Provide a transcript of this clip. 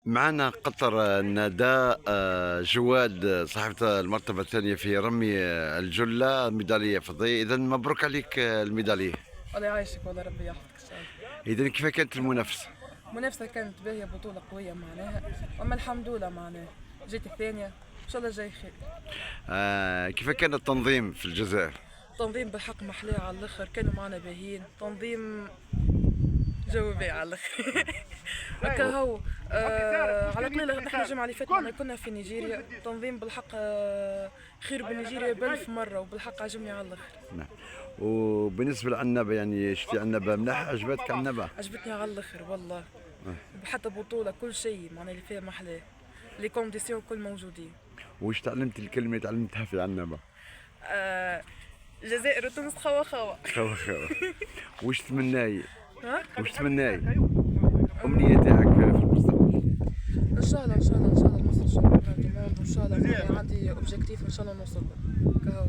معنا قطر نداء جواد صاحبة المرتبة الثانية في رمي الجلة ميدالية فضية. إذا مبروك عليك الميدالية. الله يعيشك والله ربي يحفظك ان شاء الله. إذا كيف كانت المنافسة؟ المنافسة كانت باهية، بطولة قوية معناها، أما الحمد لله معناها جيت الثانية، إن شاء الله جاي خير. كيف كان التنظيم في الجزائر؟ تنظيم بالحق محلاه على الآخر، كانوا معنا باهيين، تنظيم جو باهي على الآخر. هكا هو على قليلة نحن الجمعة اللي فاتت معناها كنا في نيجيريا، تنظيم بالحق خير بنيجيريا بألف مرة، وبالحق عجبني على الآخر. نعم. وبالنسبة للعنبة يعني شتي عنبة ملاح، عجبتك عنبة؟ عجبتني على الآخر والله، حتى بطولة كل شيء معناها اللي فيها محلاه، لي كونديسيون كل موجودين. وش تعلمت الكلمة اللي تعلمتها في عنبة؟ آه، الجزائر وتونس خوا خوا. خوا خوا. وش تمناي؟ ها؟ وش تمناي؟ أمنية تاعك في المستقبل؟ ان شاء الله ان شاء الله ان شاء الله نوصل شامبيون دي موند، وان شاء الله عندي اوبجيكتيف ان شاء الله نوصل له. كهو